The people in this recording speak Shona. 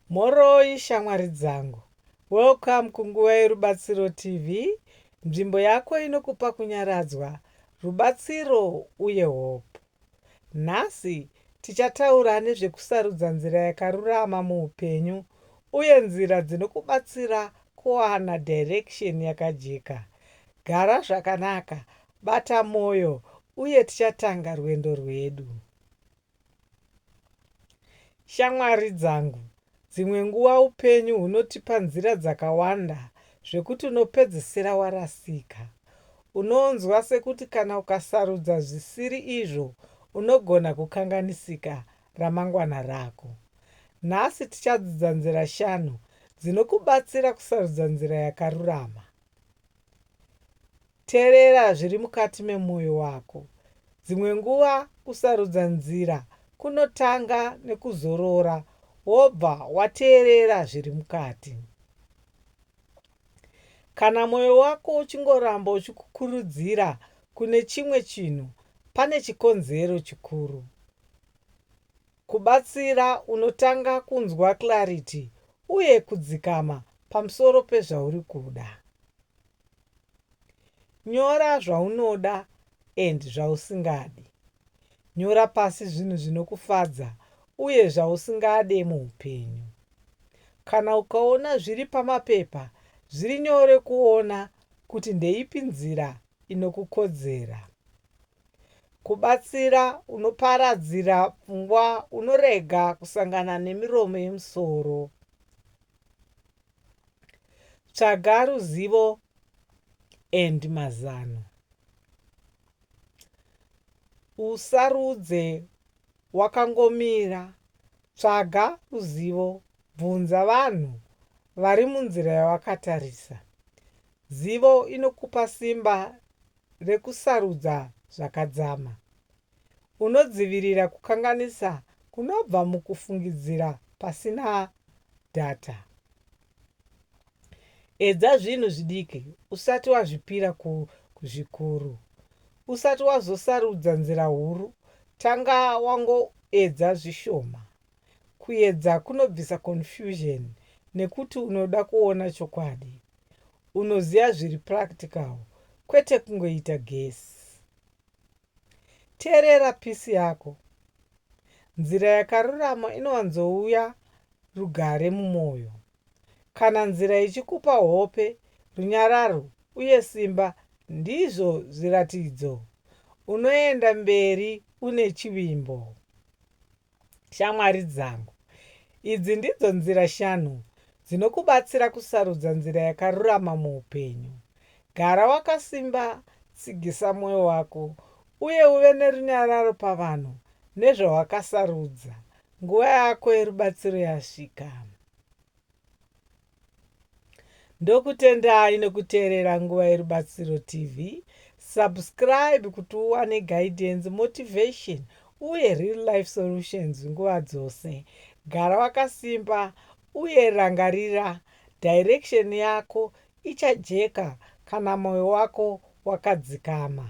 Moroi shamwari dzangu, welcome kunguva yerubatsiro TV, nzvimbo yako inokupa kunyaradzwa, rubatsiro uye hope. Nhasi tichataura nezvekusarudza nzira yakarurama muupenyu uye nzira dzinokubatsira kuwana direction yakajeka. Gara zvakanaka, bata moyo uye tichatanga rwendo rwedu. Shamwari dzangu, dzimwe nguva upenyu hunotipa nzira dzakawanda zvekuti unopedzisira warasika. Unonzwa sekuti kana ukasarudza zvisiri izvo unogona kukanganisika ramangwana rako. Nhasi tichadzidza nzira 5 dzinokubatsira kusarudza nzira yakarurama. Teerera zviri mukati memwoyo wako. Dzimwe nguva kusarudza nzira kunotanga nekuzorora wobva wateerera zviri mukati. Kana mwoyo wako uchingoramba uchikukurudzira kune chimwe chinhu, pane chikonzero chikuru. Kubatsira unotanga kunzwa clarity uye kudzikama pamusoro pezvauri kuda. Nyora zvaunoda and zvausingadi. Nyora pasi zvinhu zvinokufadza uye zvausingade muupenyu. Kana ukaona zviri pamapepa, zviri nyore kuona kuti ndeipi nzira inokukodzera. Kubatsira unoparadzira pfungwa, unorega kusangana nemiromo yemusoro. Tsvaga ruzivo and mazano. Usarudze wakangomira. Tsvaga ruzivo, bvunza vanhu vari munzira yawakatarisa. Zivo inokupa simba rekusarudza zvakadzama. Unodzivirira kukanganisa kunobva mukufungidzira pasina data. Edza zvinhu zvidiki usati wazvipira kuzvikuru. Usati wazosarudza nzira huru, tanga wangoedza zvishoma. Kuedza kunobvisa confusion nekuti unoda kuona chokwadi. Unoziva zviri practical, kwete kungoita gesi. Teerera pisi yako. Nzira yakarurama inowanzouya rugare mumwoyo. Kana nzira ichikupa hope, runyararo uye simba, ndizvo zviratidzo. Unoenda mberi une chivimbo. Shamwari dzangu, idzi ndidzo nzira 5 dzinokubatsira kusarudza nzira yakarurama muupenyu. Gara wakasimba, tsigisa mwoyo wako uye uve nerunyararo pavanhu nezvawakasarudza. Nguva yako yerubatsiro yasvika. Ndokutendai nekuteerera nguva yerubatsiro TV. Subscribe kuti uwane guidance, motivation uye real life solutions nguva dzose. Gara wakasimba uye rangarira, direction yako ichajeka kana mwoyo wako wakadzikama.